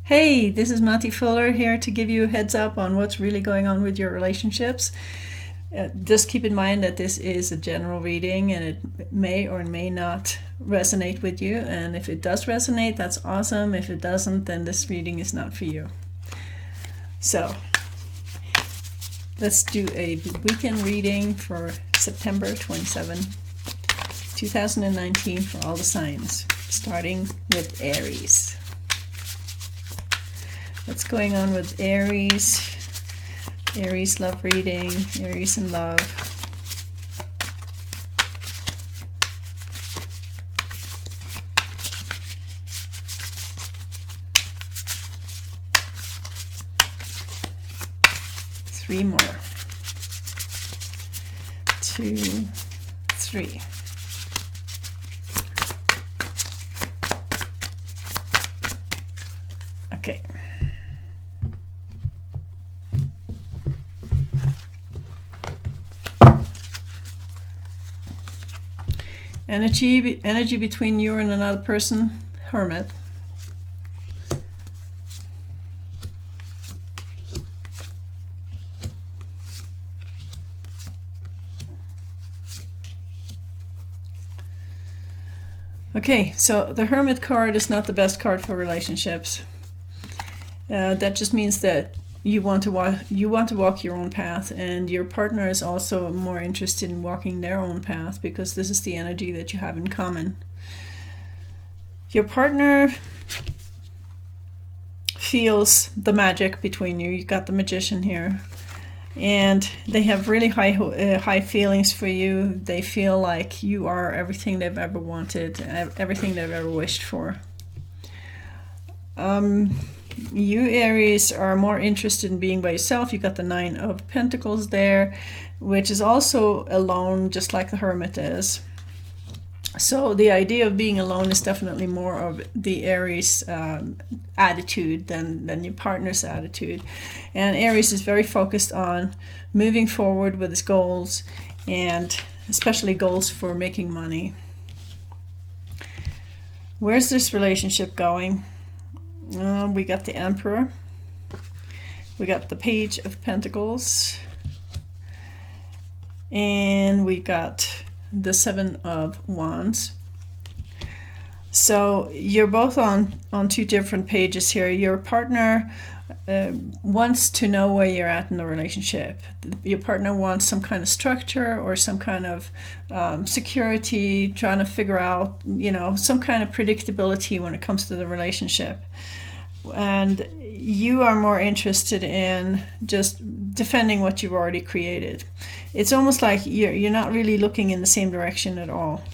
Hey, this is Mati Fuller here to give you a heads up on what's really going on with your relationships. Just keep in mind that this is a general reading and it may or may not resonate with you. And if it does resonate, that's awesome. If it doesn't, then this reading is not for you. So let's do a weekend reading for September 27, 2019 for all the signs, starting with Aries. What's going on with Aries? Aries love reading, Aries in love. Three more. 2, 3. Okay. Energy between you and another person, Hermit. Okay, so the Hermit card is not the best card for relationships. That just means that you want to walk your own path, and your partner is also more interested in walking their own path because this is the energy that you have in common. Your partner feels the magic between you. You got the Magician here, and they have really high feelings for you. They feel like you are everything they've ever wanted, everything they've ever wished for. You Aries are more interested in being by yourself. You got the 9 of Pentacles there, which is also alone, just like the Hermit is. So the idea of being alone is definitely more of the Aries attitude than your partner's attitude. And Aries is very focused on moving forward with his goals, and especially goals for making money. Where's this relationship going? We got the Emperor. We got the Page of Pentacles. And we got the 7 of Wands. So you're both on 2 different pages here. Your partner wants to know where you're at in the relationship. Your partner wants some kind of structure or some kind of security, trying to figure out, some kind of predictability when it comes to the relationship. And you are more interested in just defending what you've already created. It's almost like you're not really looking in the same direction at all.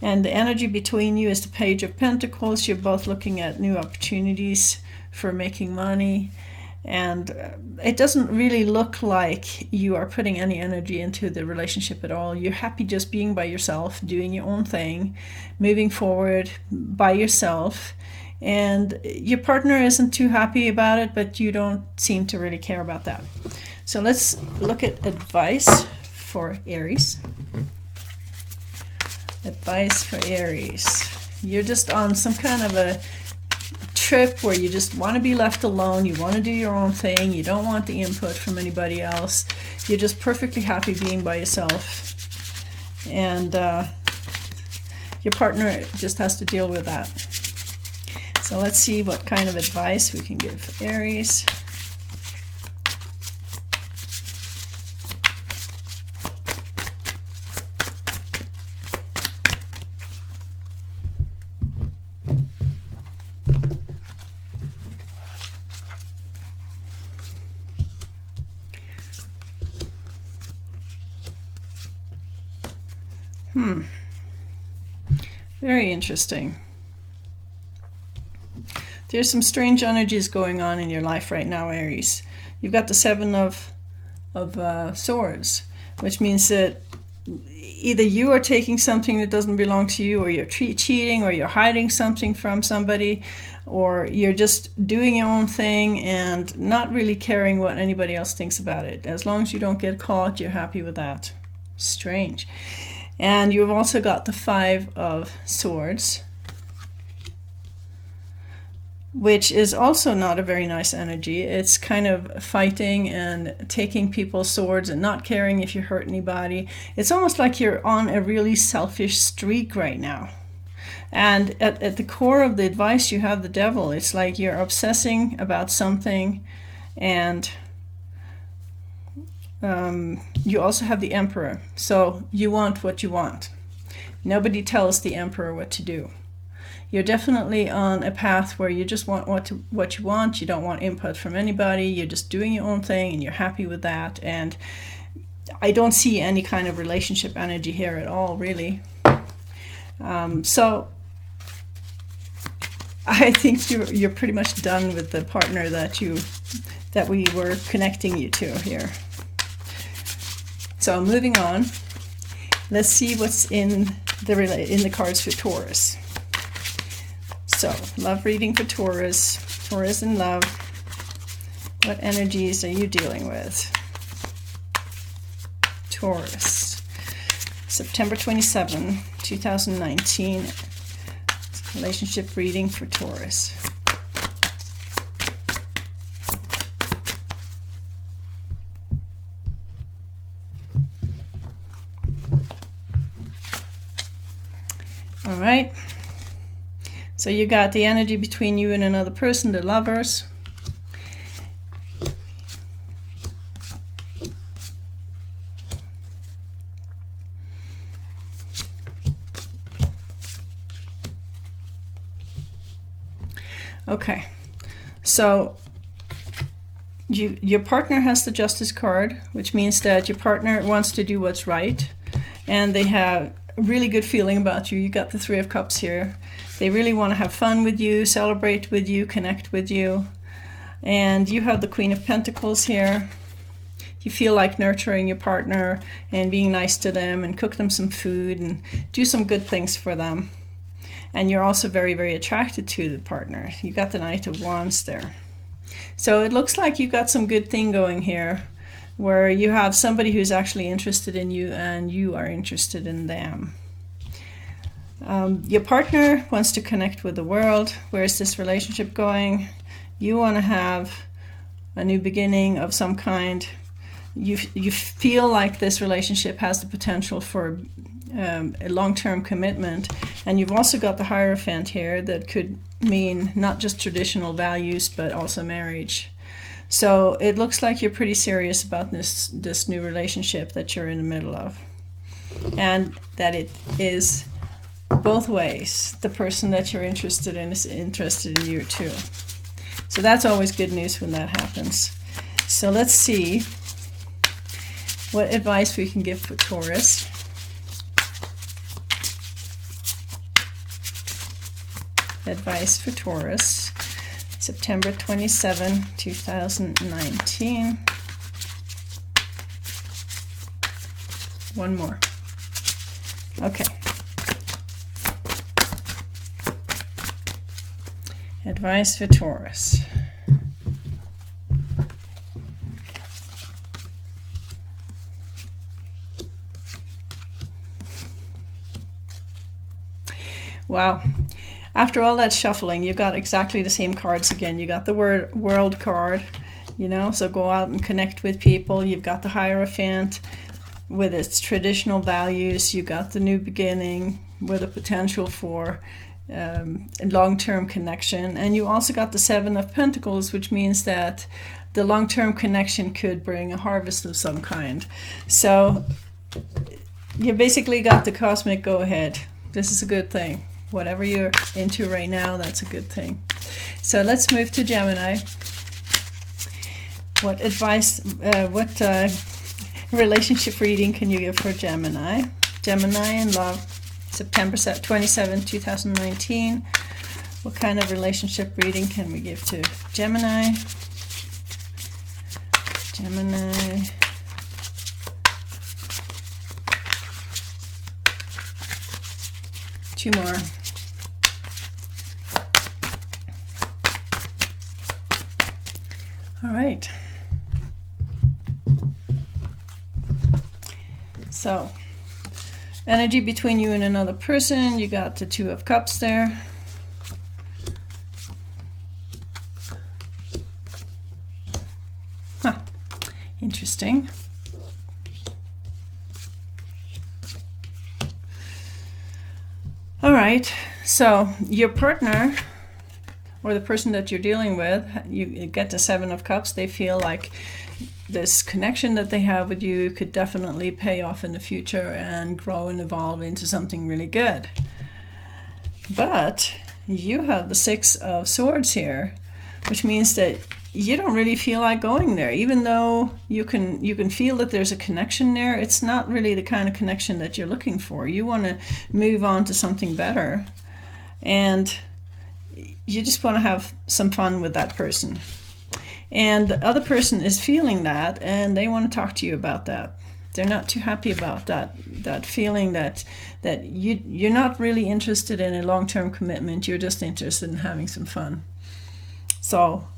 And the energy between you is the Page of Pentacles. You're both looking at new opportunities for making money. And it doesn't really look like you are putting any energy into the relationship at all. You're happy just being by yourself, doing your own thing, moving forward by yourself. And your partner isn't too happy about it, but you don't seem to really care about that. So let's look at advice for Aries. Advice for Aries. You're just on some kind of a trip where you just want to be left alone. You want to do your own thing. You don't want the input from anybody else. You're just perfectly happy being by yourself. And your partner just has to deal with that. So let's see what kind of advice we can give Aries. Very interesting. There's some strange energies going on in your life right now, Aries. You've got the 7 of Swords, which means that either you are taking something that doesn't belong to you, or you're cheating, or you're hiding something from somebody, or you're just doing your own thing and not really caring what anybody else thinks about it. As long as you don't get caught, you're happy with that. Strange. And you've also got the 5 of Swords. which is also not a very nice energy. It's kind of fighting and taking people's swords and not caring if you hurt anybody. It's almost like you're on a really selfish streak right now. And at the core of the advice, you have the devil. It's like you're obsessing about something, and you also have the emperor. So you want what you want. Nobody tells the emperor what to do. You're definitely on a path where you just want what you want. You don't want input from anybody. You're just doing your own thing, and you're happy with that. And I don't see any kind of relationship energy here at all, really. So I think you're pretty much done with the partner that we were connecting you to here. So moving on, let's see what's in the cards for Taurus. So, love reading for Taurus. Taurus in love. What energies are you dealing with? Taurus. September 27, 2019. Relationship reading for Taurus. All right. So you got the energy between you and another person, the lovers. Okay, so your partner has the Justice card, which means that your partner wants to do what's right, and they have a really good feeling about you. You got the Three of Cups here. They really want to have fun with you, celebrate with you, connect with you. And you have the Queen of Pentacles here. You feel like nurturing your partner and being nice to them and cook them some food and do some good things for them. And you're also very, very attracted to the partner. You got the Knight of Wands there. So it looks like you've got some good thing going here, where you have somebody who's actually interested in you and you are interested in them. Your partner wants to connect with the world. Where is this relationship going? You want to have a new beginning of some kind. You feel like this relationship has the potential for a long-term commitment, and you've also got the Hierophant here that could mean not just traditional values but also marriage. So it looks like you're pretty serious about this new relationship that you're in the middle of, and that it is both ways. The person that you're interested in is interested in you too. So that's always good news when that happens. So let's see what advice we can give for Taurus. Advice for Taurus, September 27, 2019. One more. Okay. Advice for Taurus. Wow. After all that shuffling, you got exactly the same cards again. You got the World card, so go out and connect with people. You've got the Hierophant with its traditional values. You got the new beginning with a potential for a long-term connection. And you also got the Seven of Pentacles, which means that the long-term connection could bring a harvest of some kind. So you basically got the cosmic go-ahead. This is a good thing. Whatever you're into right now, that's a good thing. So let's move to Gemini. What advice, what relationship reading can you give for Gemini? Gemini in love, September 27, 2019. What kind of relationship reading can we give to Gemini? Gemini. Two more. All right. So, energy between you and another person. You got the Two of Cups there. Interesting. All right, so your partner or the person that you're dealing with, you get the Seven of Cups, they feel like this connection that they have with you could definitely pay off in the future and grow and evolve into something really good. But you have the Six of Swords here, which means that you don't really feel like going there. Even though you can feel that there's a connection there, it's not really the kind of connection that you're looking for. You want to move on to something better, and you just want to have some fun with that person. And the other person is feeling that, and they want to talk to you about that. They're not too happy about that feeling that you're not really interested in a long-term commitment. You're just interested in having some fun. So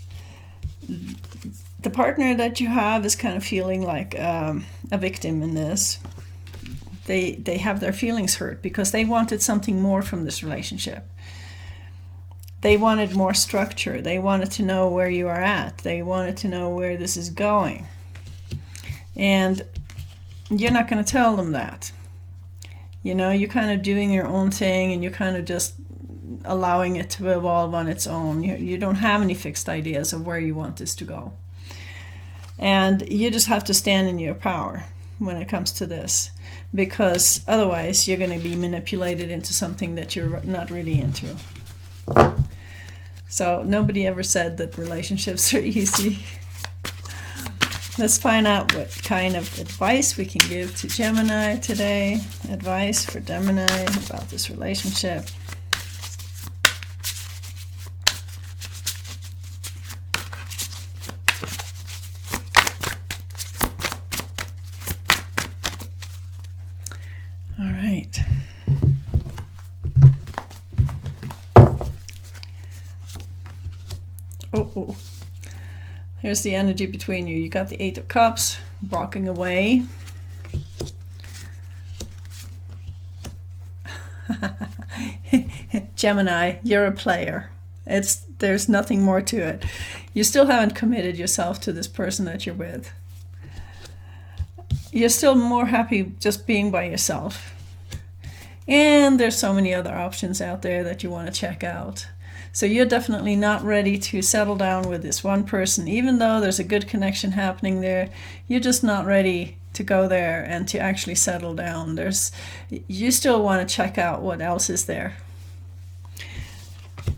the partner that you have is kind of feeling like a victim in this. They have their feelings hurt because they wanted something more from this relationship. They wanted more structure. They wanted to know where you are at. They wanted to know where this is going. And you're not going to tell them that. You know, you're kind of doing your own thing, and you're kind of just allowing it to evolve on its own. You don't have any fixed ideas of where you want this to go. And you just have to stand in your power when it comes to this, because otherwise you're going to be manipulated into something that you're not really into. So nobody ever said that relationships are easy. Let's find out what kind of advice we can give to Gemini today. Advice for Gemini about this relationship. All right. Oh. Here's the energy between you. You got the Eight of Cups, walking away. Gemini, you're a player. There's nothing more to it. You still haven't committed yourself to this person that you're with. You're still more happy just being by yourself. And there's so many other options out there that you want to check out. So you're definitely not ready to settle down with this one person. Even though there's a good connection happening there, you're just not ready to go there and to actually settle down. You still want to check out what else is there.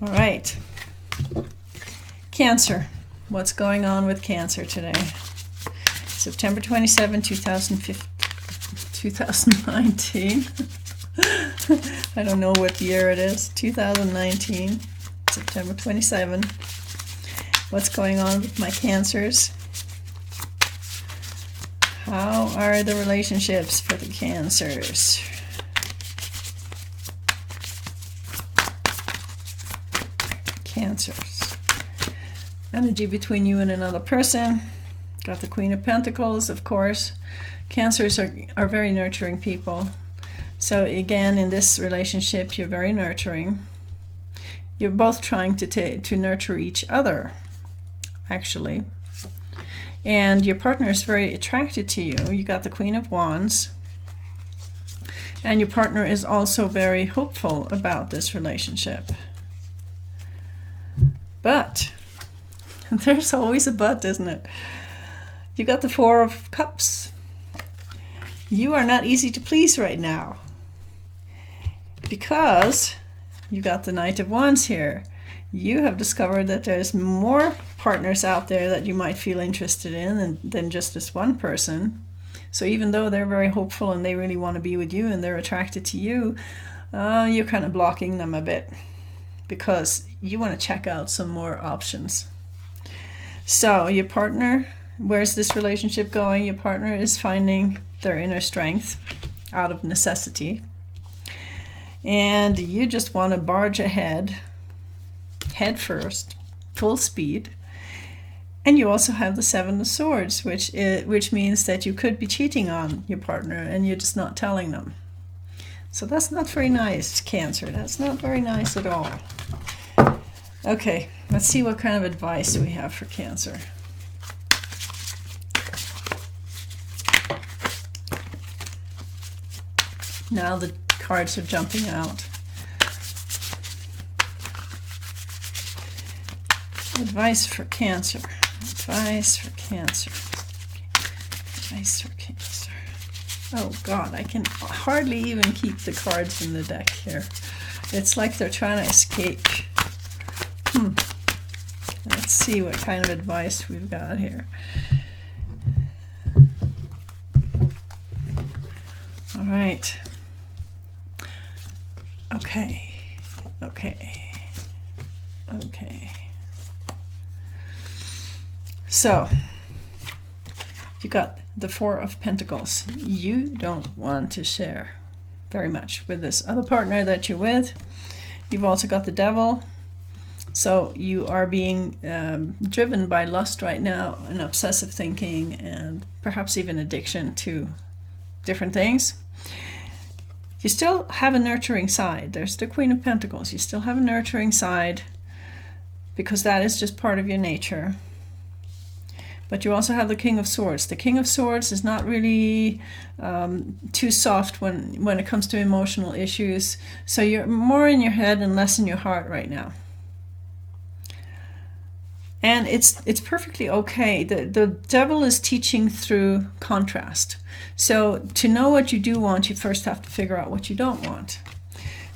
All right. Cancer. What's going on with Cancer today? September 27, 2019. I don't know what year it is. 2019. September 27. What's going on with my Cancers? How are the relationships for the Cancers? Cancers. Energy between you and another person. Got the Queen of Pentacles, of course. Cancers are very nurturing people. So again, in this relationship, you're very nurturing. You're both trying to nurture each other, actually. And your partner is very attracted to you. You got the Queen of Wands. And your partner is also very hopeful about this relationship. But, there's always a but, isn't it? You got the Four of Cups. You are not easy to please right now. Because you got the Knight of Wands here. You have discovered that there's more partners out there that you might feel interested in than just this one person. So even though they're very hopeful and they really want to be with you and they're attracted to you, you're kind of blocking them a bit because you want to check out some more options. So your partner, where's this relationship going? Your partner is finding their inner strength out of necessity. And you just want to barge ahead, head first, full speed. And you also have the Seven of Swords, which means that you could be cheating on your partner and you're just not telling them. So that's not very nice, Cancer. That's not very nice at all. Okay, let's see what kind of advice we have for Cancer. Now the cards are jumping out. Advice for Cancer. Advice for Cancer. Advice for Cancer. Oh God, I can hardly even keep the cards in the deck here. It's like they're trying to escape. Let's see what kind of advice we've got here. All right. Okay. So, you got the Four of Pentacles. You don't want to share very much with this other partner that you're with. You've also got the Devil. So you are being driven by lust right now, and obsessive thinking, and perhaps even addiction to different things. You still have a nurturing side. There's the Queen of Pentacles. You still have a nurturing side because that is just part of your nature. But you also have the King of Swords. The King of Swords is not really too soft when it comes to emotional issues. So you're more in your head and less in your heart right now. And it's perfectly okay. The Devil is teaching through contrast. So to know what you do want, you first have to figure out what you don't want.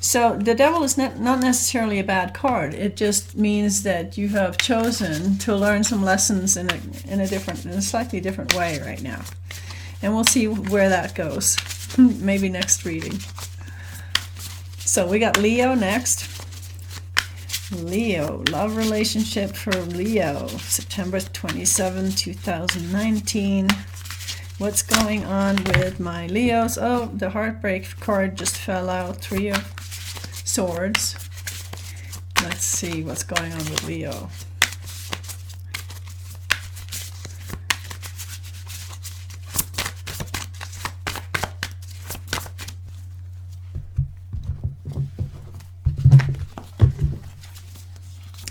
So the Devil is not necessarily a bad card. It just means that you have chosen to learn some lessons in a slightly different way right now. And we'll see where that goes. Maybe next reading. So we got Leo next. Leo, love relationship for Leo, September 27, 2019. What's going on with my Leos? Oh, the heartbreak card just fell out. Three of Swords. Let's see what's going on with Leo.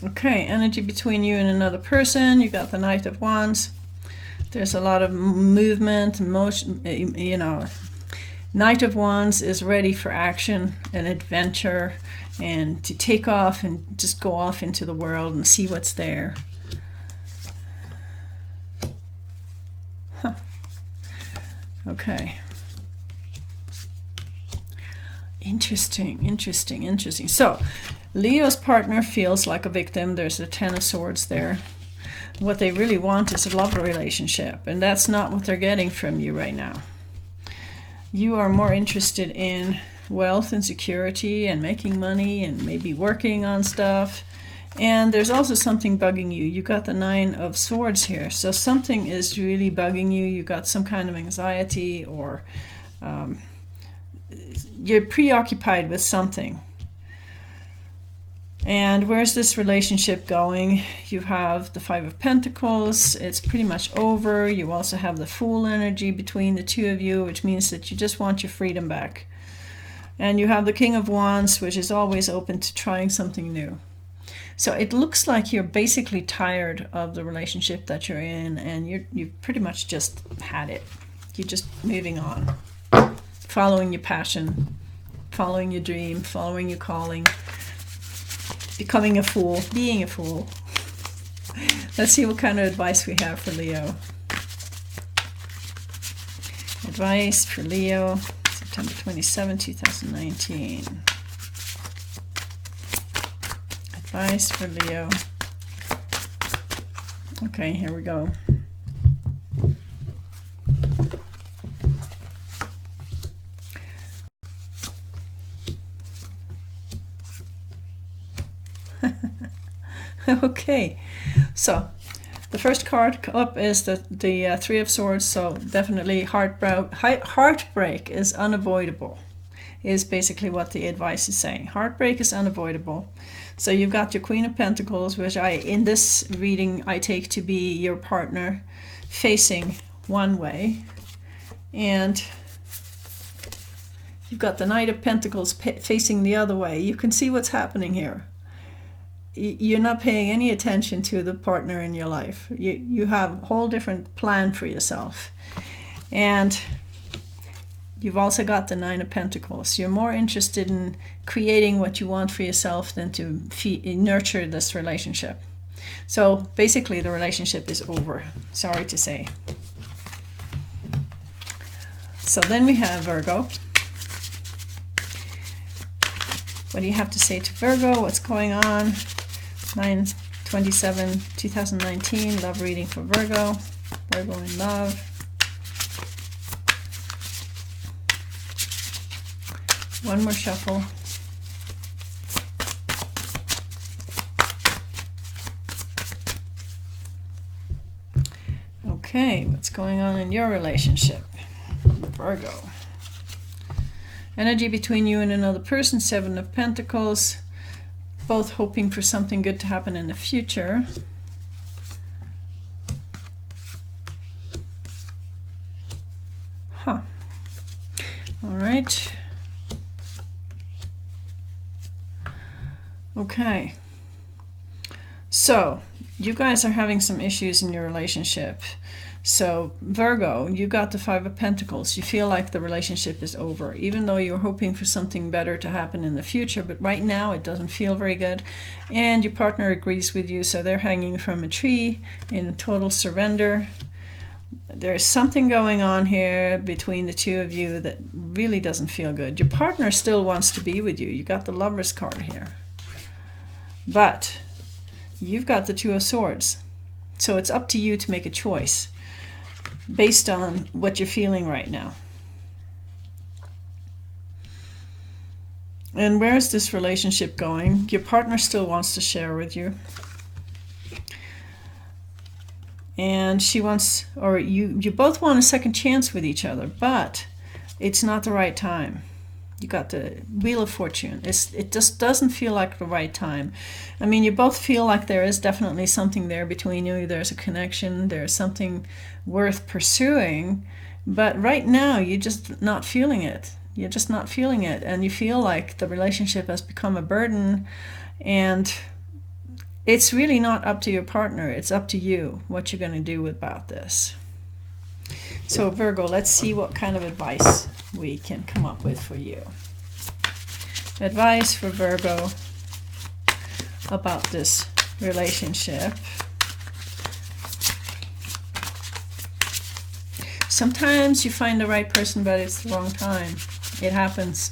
Okay, energy between you and another person. You got the Knight of Wands. There's a lot of movement, motion, you know. Knight of Wands is ready for action and adventure and to take off and just go off into the world and see what's there. Huh. Okay. Interesting. So, Leo's partner feels like a victim. There's a Ten of Swords there. What they really want is a love relationship, and that's not what they're getting from you right now. You are more interested in wealth and security and making money and maybe working on stuff. And there's also something bugging you. You got the Nine of Swords here. So something is really bugging you. You got some kind of anxiety, or you're preoccupied with something. And where's this relationship going? You have the Five of Pentacles. It's pretty much over. You also have the Fool energy between the two of you, which means that you just want your freedom back. And you have the King of Wands, which is always open to trying something new. So it looks like you're basically tired of the relationship that you're in, and you've pretty much just had it. You're just moving on, following your passion, following your dream, following your calling. Becoming a fool, being a fool. Let's see what kind of advice we have for Leo. Advice for Leo, September 27, 2019. Advice for Leo. Okay, here we go. Okay, so the first card up is the Three of Swords, so definitely heartbreak is unavoidable, is basically what the advice is saying. Heartbreak is unavoidable. So you've got your Queen of Pentacles, which in this reading I take to be your partner facing one way, and you've got the Knight of Pentacles facing the other way. You can see what's happening here. You're not paying any attention to the partner in your life. You have a whole different plan for yourself. And you've also got the Nine of Pentacles. You're more interested in creating what you want for yourself than to nurture this relationship. So basically the relationship is over, sorry to say. So then we have Virgo. What do you have to say to Virgo? What's going on? 9/27/2019, love reading for Virgo. Virgo in love. One more shuffle. Okay, what's going on in your relationship, Virgo? Energy between you and another person, Seven of Pentacles. Both hoping for something good to happen in the future. Huh. All right. Okay. So, you guys are having some issues in your relationship. So, Virgo, you got the Five of Pentacles. You feel like the relationship is over, even though you're hoping for something better to happen in the future. But right now, it doesn't feel very good. And your partner agrees with you, so they're hanging from a tree in total surrender. There's something going on here between the two of you that really doesn't feel good. Your partner still wants to be with you. You got the Lover's card here. But you've got the Two of Swords. So it's up to you to make a choice based on what you're feeling right now. And where is this relationship going? Your partner still wants to share with you. And she wants, or you both want a second chance with each other, but it's not the right time. You got the Wheel of Fortune. It just doesn't feel like the right time. I mean, you both feel like there is definitely something there between you. There's a connection. There's something worth pursuing. But right now, you're just not feeling it. You're just not feeling it. And you feel like the relationship has become a burden. And it's really not up to your partner. It's up to you what you're going to do about this. So Virgo, let's see what kind of advice we can come up with for you. Advice for Virgo about this relationship. Sometimes you find the right person, but it's the wrong time. It happens.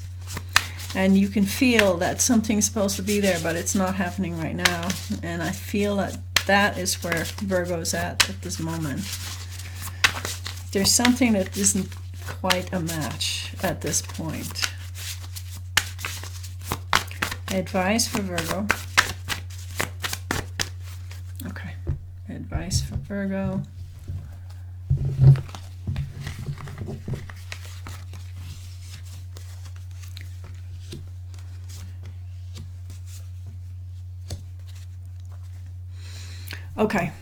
And you can feel that something's supposed to be there, but it's not happening right now. And I feel that that is where Virgo's at this moment. There's something that isn't quite a match at this point. Advice for Virgo. Okay. Advice for Virgo. Okay.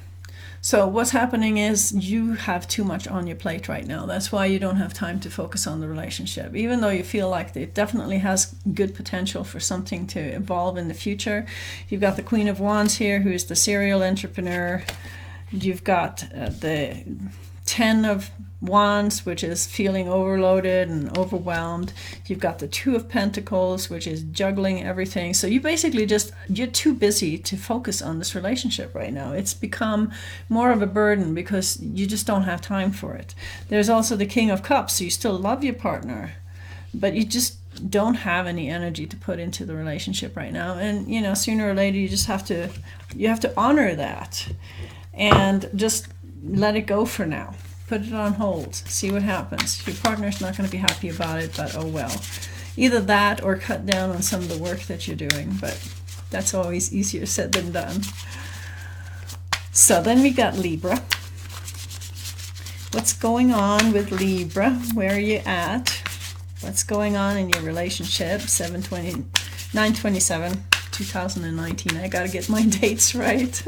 So what's happening is you have too much on your plate right now. That's why you don't have time to focus on the relationship. Even though you feel like it definitely has good potential for something to evolve in the future. You've got the Queen of Wands here, who is the serial entrepreneur. You've got the Ten of Wands, which is feeling overloaded and overwhelmed. You've got the Two of Pentacles, which is juggling everything. So you basically you're too busy to focus on this relationship right now. It's become more of a burden because you just don't have time for it. There's also the King of Cups, so you still love your partner, but you just don't have any energy to put into the relationship right now. And you know, sooner or later you have to honor that and just let it go for now. Put it on hold. See what happens. Your partner's not going to be happy about it, but oh well. Either that or cut down on some of the work that you're doing, but that's always easier said than done. So then we got Libra. What's going on with Libra? Where are you at? What's going on in your relationship? 9/27/2019. I gotta get my dates right.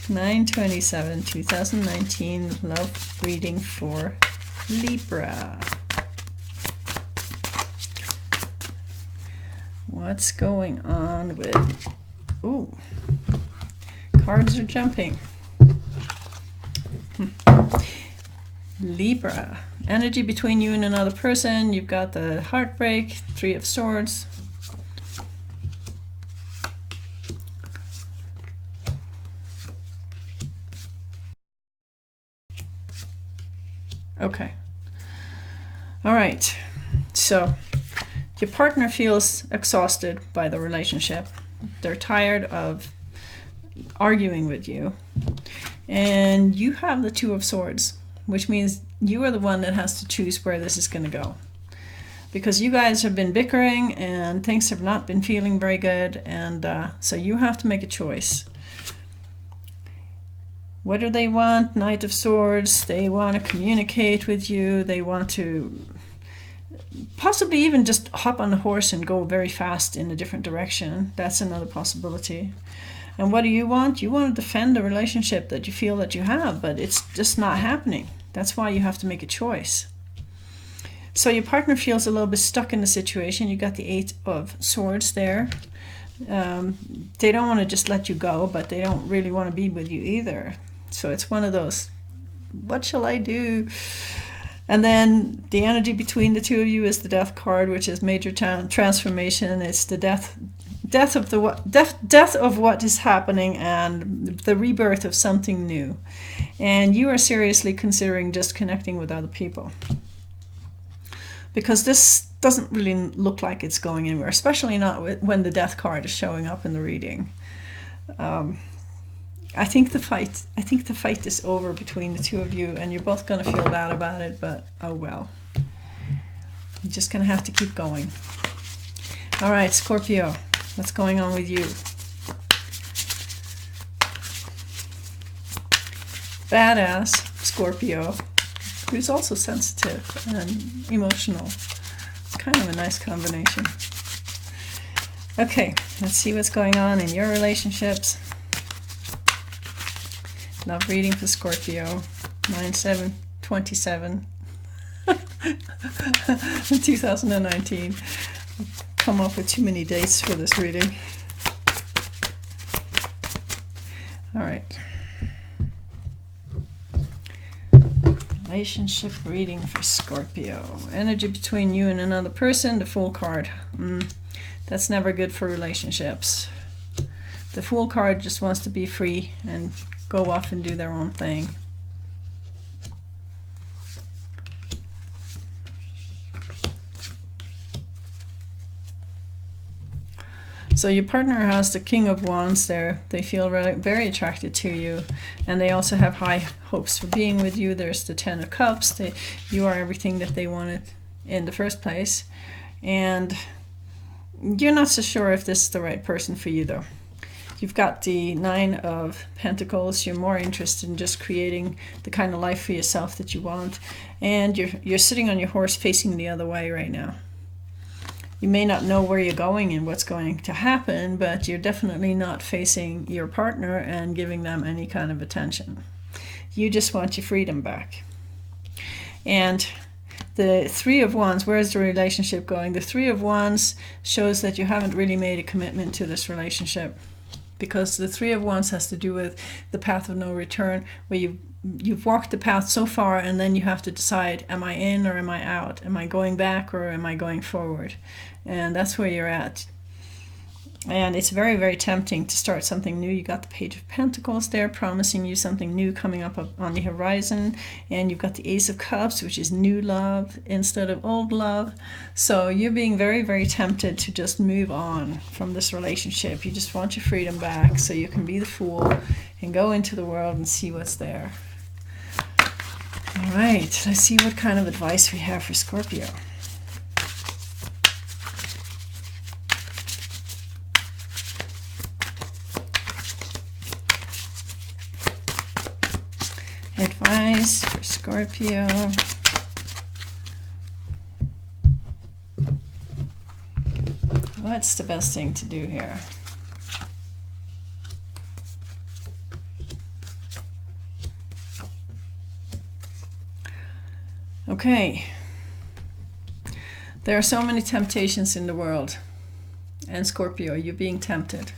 9/27/2019, love reading for Libra. What's going on with... Ooh, cards are jumping. Libra. Energy between you and another person. You've got the heartbreak, Three of Swords. Okay. All right. So your partner feels exhausted by the relationship. They're tired of arguing with you. And you have the Two of Swords, which means you are the one that has to choose where this is going to go. Because you guys have been bickering and things have not been feeling very good. And so you have to make a choice. What do they want? Knight of Swords. They want to communicate with you. They want to possibly even just hop on the horse and go very fast in a different direction. That's another possibility. And what do you want? You want to defend the relationship that you feel that you have, but it's just not happening. That's why you have to make a choice. So your partner feels a little bit stuck in the situation. You got the Eight of Swords there. They don't want to just let you go, but they don't really want to be with you either. So it's one of those, what shall I do? And then the energy between the two of you is the Death card, which is major transformation. It's the death of what is happening and the rebirth of something new. And you are seriously considering just connecting with other people. Because this doesn't really look like it's going anywhere, especially not when the Death card is showing up in the reading. I think the fight is over between the two of you, and you're both going to feel bad about it, but oh well. You're just going to have to keep going. All right, Scorpio, what's going on with you? Badass Scorpio, who's also sensitive and emotional. Kind of a nice combination. Okay, let's see what's going on in your relationships. Love reading for Scorpio, 9/7/27, 2019. Come up with too many dates for this reading. All right. Relationship reading for Scorpio. Energy between you and another person, the Fool card. That's never good for relationships. The Fool card just wants to be free and go off and do their own thing. So your partner has the King of Wands there. They feel very attracted to you, and they also have high hopes for being with you. There's the Ten of Cups. You are everything that they wanted in the first place, and you're not so sure if this is the right person for you, though. You've got the Nine of Pentacles. You're more interested in just creating the kind of life for yourself that you want, and you're sitting on your horse facing the other way right now. You may not know where you're going and what's going to happen, but you're definitely not facing your partner and giving them any kind of attention. You just want your freedom back. And the Three of Wands, where's the relationship going? The Three of Wands shows that you haven't really made a commitment to this relationship, because the Three of Wands has to do with the path of no return, where you've walked the path so far, and then you have to decide, am I in or am I out? Am I going back or am I going forward? And that's where you're at. And it's very, very tempting to start something new. You got the Page of Pentacles there, promising you something new coming up on the horizon. And you've got the Ace of Cups, which is new love instead of old love. So you're being very, very tempted to just move on from this relationship. You just want your freedom back so you can be the Fool and go into the world and see what's there. All right, let's see what kind of advice we have for Scorpio. Advice for Scorpio. What's the best thing to do here? Okay. There are so many temptations in the world. And Scorpio, you're being tempted.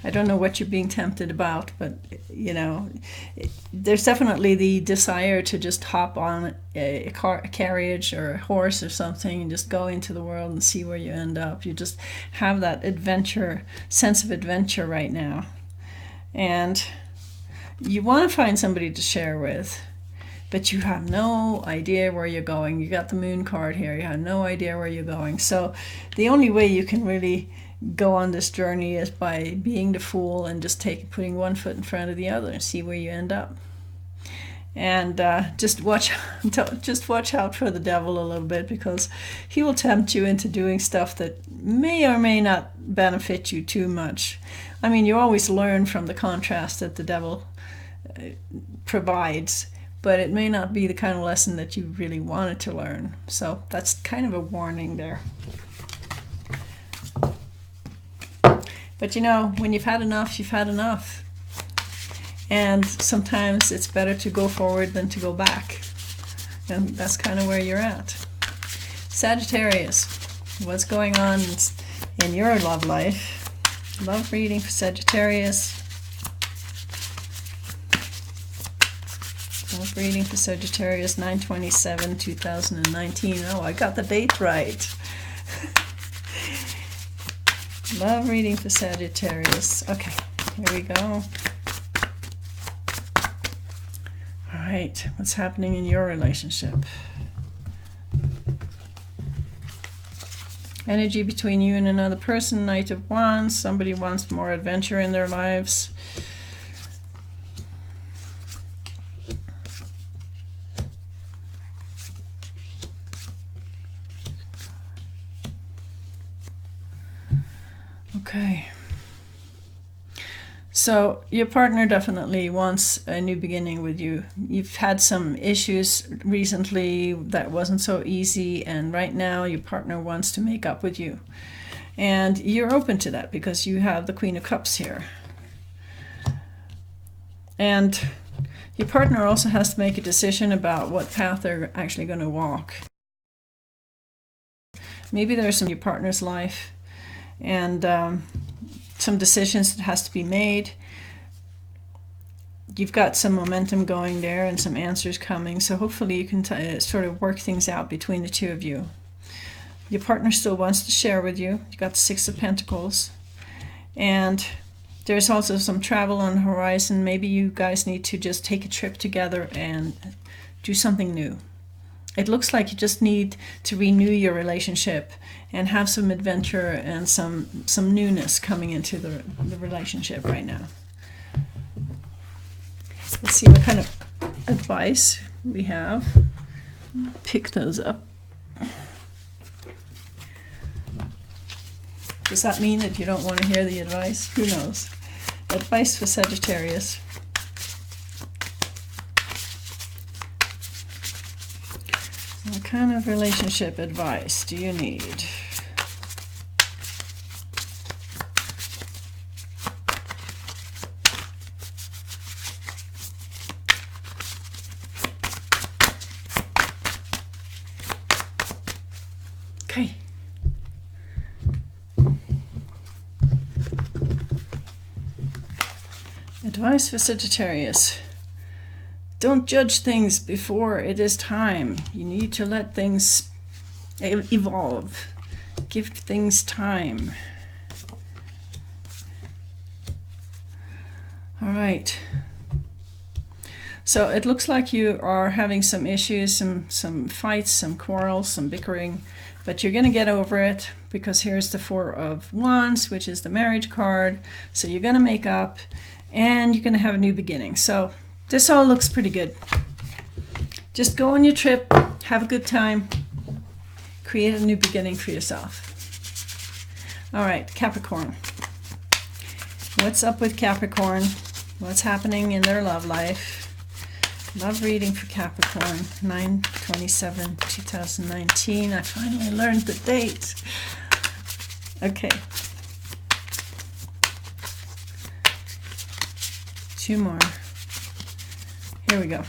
I don't know what you're being tempted about, but you know, there's definitely the desire to just hop on a carriage or a horse or something and just go into the world and see where you end up. You just have that sense of adventure right now. And you want to find somebody to share with, but you have no idea where you're going. You got the moon card here. You have no idea where you're going. So the only way you can really go on this journey is by being the fool and just putting one foot in front of the other and see where you end up. And just watch out for the devil a little bit, because he will tempt you into doing stuff that may or may not benefit you too much. I mean, you always learn from the contrast that the devil provides, but it may not be the kind of lesson that you really wanted to learn. So that's kind of a warning there. But you know, when you've had enough, you've had enough. And sometimes it's better to go forward than to go back. And that's kind of where you're at. Sagittarius, what's going on in your love life? Love reading for Sagittarius. Love reading for Sagittarius, 9/27/2019. Oh, I got the date right. Love reading for Sagittarius. Okay, here we go. All right, what's happening in your relationship? Energy between you and another person, Knight of Wands. Somebody wants more adventure in their lives. Okay. So your partner definitely wants a new beginning with you. You've had some issues recently that wasn't so easy, and right now your partner wants to make up with you. And you're open to that because you have the Queen of Cups here. And your partner also has to make a decision about what path they're actually going to walk. Maybe there's some in your partner's life, and some decisions that has to be made. You've got some momentum going there and some answers coming, so hopefully you can sort of work things out between the two of you. Your partner still wants to share with you. You've got the Six of Pentacles, and there's also some travel on the horizon. Maybe you guys need to just take a trip together and do something new. It looks like you just need to renew your relationship and have some adventure and some newness coming into the relationship right now. Let's see what kind of advice we have. Pick those up. Does that mean that you don't want to hear the advice? Who knows? Advice for Sagittarius. What kind of relationship advice do you need? Okay. Advice for Sagittarius. Don't judge things before it is time. You need to let things evolve. Give things time. All right. So it looks like you are having some issues, some fights, some quarrels, some bickering, but you're going to get over it because here's the Four of Wands, which is the marriage card. So you're going to make up and you're going to have a new beginning. So this all looks pretty good. Just go on your trip, have a good time, create a new beginning for yourself. All right, Capricorn. What's up with Capricorn? What's happening in their love life? Love reading for Capricorn, 9/27/2019. I finally learned the date. Okay. Two more. Here we go.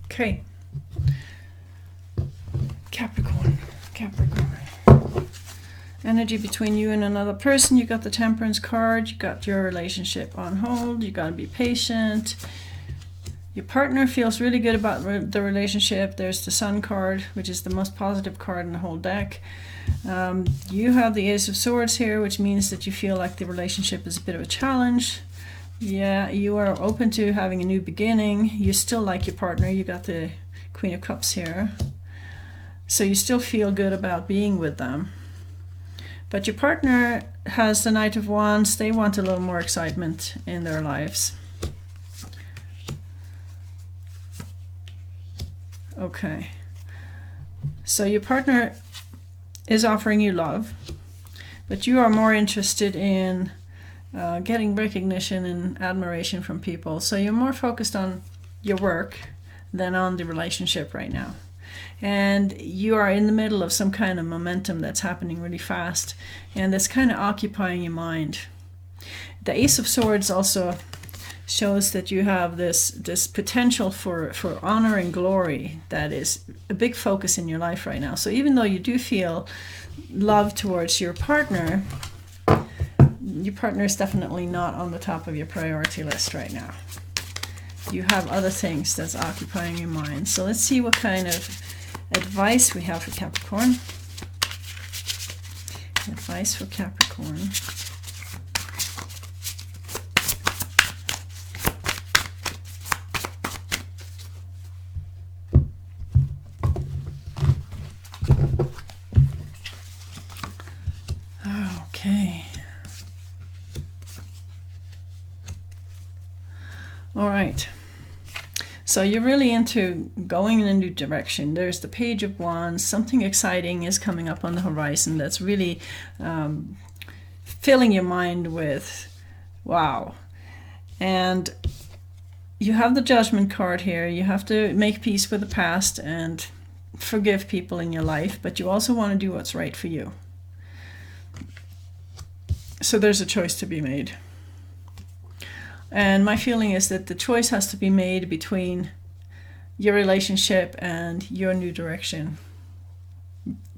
Okay. Capricorn. Energy between you and another person. You got the Temperance card. You got your relationship on hold. You got to be patient. Your partner feels really good about the relationship. There's the Sun card, which is the most positive card in the whole deck. You have the Ace of Swords here, which means that you feel like the relationship is a bit of a challenge. Yeah, you are open to having a new beginning. You still like your partner. You got the Queen of Cups here. So you still feel good about being with them. But your partner has the Knight of Wands. They want a little more excitement in their lives. Okay. So your partner is offering you love, but you are more interested in getting recognition and admiration from people. So you're more focused on your work than on the relationship right now. And you are in the middle of some kind of momentum that's happening really fast, and that's kind of occupying your mind. The Ace of Swords also shows that you have this potential for honor and glory that is a big focus in your life right now. So even though you do feel love towards your partner is definitely not on the top of your priority list right now. You have other things that's occupying your mind. So let's see what kind of advice we have for Capricorn. Advice for Capricorn. Okay. All right. So you're really into going in a new direction. There's the Page of Wands. Something exciting is coming up on the horizon that's really filling your mind with wow. And you have the Judgment card here. You have to make peace with the past and forgive people in your life, but you also want to do what's right for you. So there's a choice to be made. And my feeling is that the choice has to be made between your relationship and your new direction.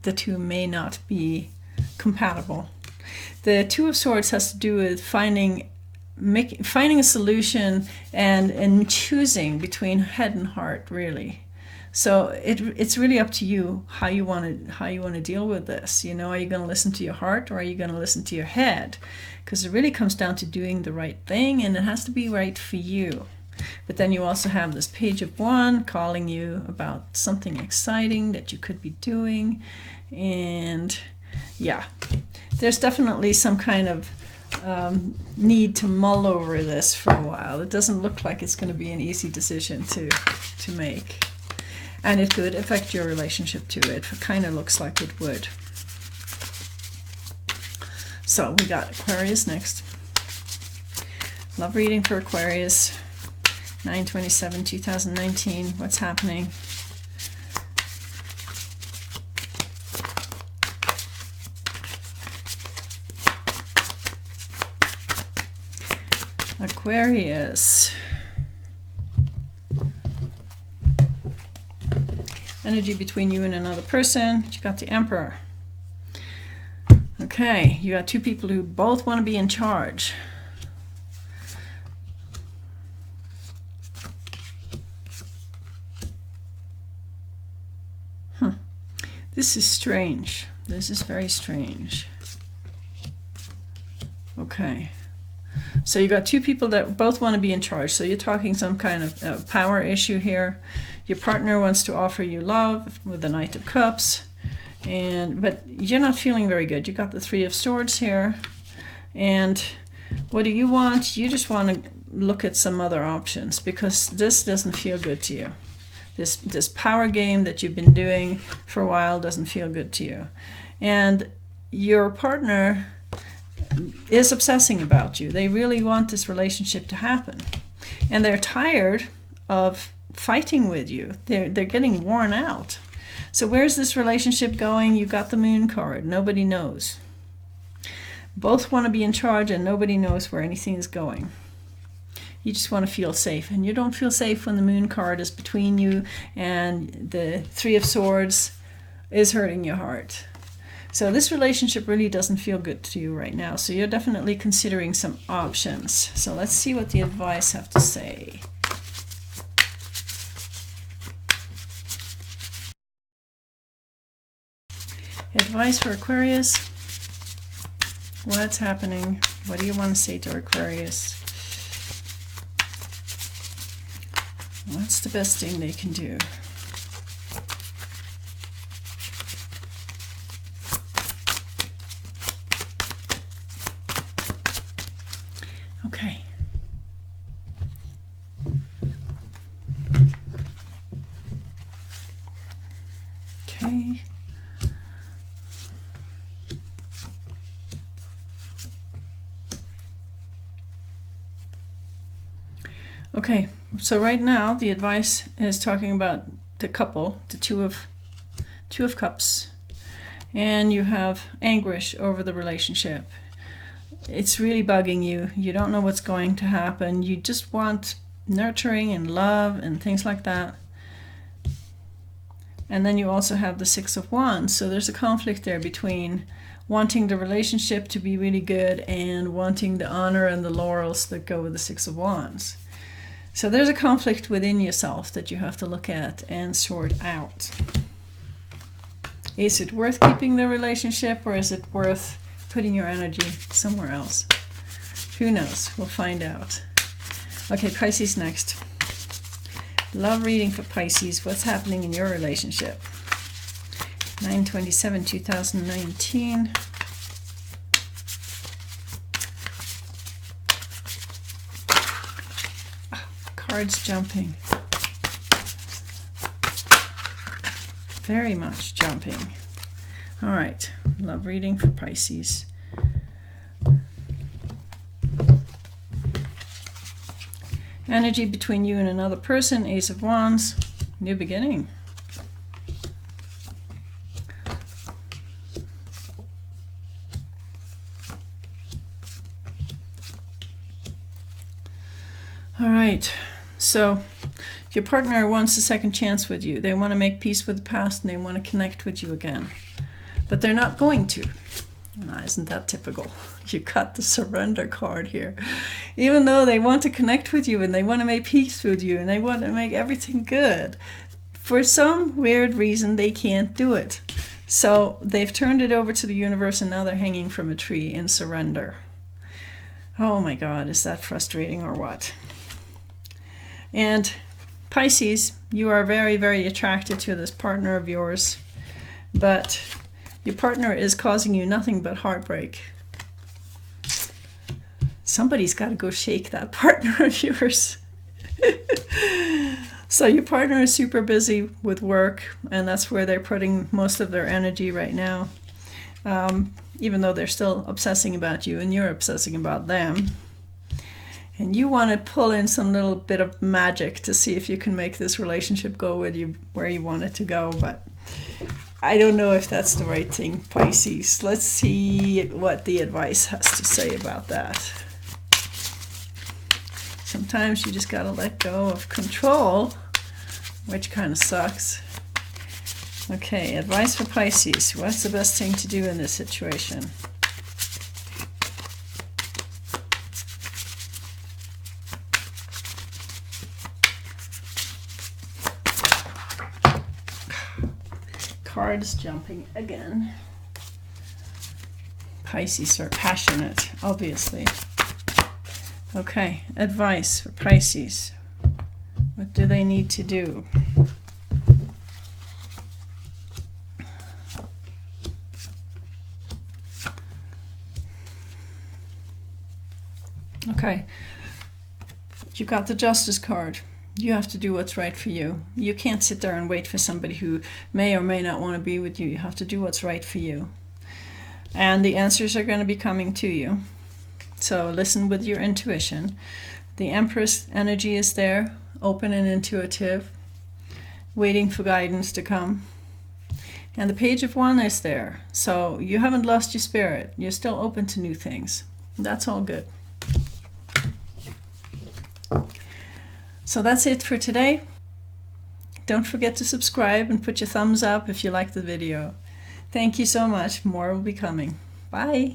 The two may not be compatible. The Two of Swords has to do with finding a solution and choosing between head and heart, really. So it's really up to you how you want to deal with this. You know, are you going to listen to your heart, or are you going to listen to your head? Because it really comes down to doing the right thing, and it has to be right for you. But then you also have this Page of Wands calling you about something exciting that you could be doing. And yeah, there's definitely some kind of need to mull over this for a while. It doesn't look like it's going to be an easy decision to make. And it could affect your relationship too. It kind of looks like it would. So we got Aquarius next. Love reading for Aquarius. 9/27/2019. What's happening? Aquarius. Energy between you and another person. You got the Emperor. Okay, you got two people who both want to be in charge. This is strange. This is very strange. Okay. So you got two people that both want to be in charge. So you're talking some kind of power issue here. Your partner wants to offer you love with the Knight of Cups, but you're not feeling very good. You got the Three of Swords here, and what do you want? You just want to look at some other options because this doesn't feel good to you. This power game that you've been doing for a while doesn't feel good to you, and your partner is obsessing about you. They really want this relationship to happen, and they're tired of fighting with you. They're getting worn out. So where's this relationship going? You got the Moon card. Nobody knows. Both want to be in charge, and nobody knows where anything is going. You just want to feel safe, and you don't feel safe when the Moon card is between you and the Three of Swords is hurting your heart. So this relationship really doesn't feel good to you right now. So you're definitely considering some options. So let's see what the advice have to say. Advice for Aquarius. What's happening? What do you want to say to Aquarius? What's the best thing they can do? Okay. Okay. Okay, so right now the advice is talking about the couple, the two of cups, and you have anguish over the relationship. It's really bugging you. You don't know what's going to happen. You just want nurturing and love and things like that. And then you also have the Six of Wands. So there's a conflict there between wanting the relationship to be really good and wanting the honor and the laurels that go with the Six of Wands. So there's a conflict within yourself that you have to look at and sort out. Is it worth keeping the relationship, or is it worth putting your energy somewhere else? Who knows? We'll find out. Okay, Pisces next. Love reading for Pisces. What's happening in your relationship? 9/27/2019. Cards jumping. Very much jumping. All right, love reading for Pisces. Energy between you and another person, Ace of Wands, new beginning. All right, so your partner wants a second chance with you. They want to make peace with the past and they want to connect with you again. But they're not going to. Isn't that typical? You got the surrender card here. Even though they want to connect with you and they want to make peace with you and they want to make everything good, for some weird reason they can't do it. So they've turned it over to the universe and now they're hanging from a tree in surrender. Oh my God, is that frustrating or what? And Pisces, you are very, very attracted to this partner of yours, but your partner is causing you nothing but heartbreak. Somebody's got to go shake that partner of yours. So your partner is super busy with work, and that's where they're putting most of their energy right now, even though they're still obsessing about you and you're obsessing about them. And you want to pull in some little bit of magic to see if you can make this relationship go with you where you want it to go, but I don't know if that's the right thing, Pisces. Let's see what the advice has to say about that. Sometimes you just got to let go of control, which kind of sucks. Okay, advice for Pisces. What's the best thing to do in this situation? Cards jumping again. Pisces are passionate, obviously. Okay, advice for Pisces. What do they need to do? Okay, you got the Justice card. You have to do what's right for you. You can't sit there and wait for somebody who may or may not want to be with you. You have to do what's right for you. And the answers are going to be coming to you. So listen with your intuition. The Empress energy is there, open and intuitive, waiting for guidance to come. And the Page of Wands is there. So you haven't lost your spirit. You're still open to new things. That's all good. So that's it for today. Don't forget to subscribe and put your thumbs up if you like the video. Thank you so much. More will be coming. Bye.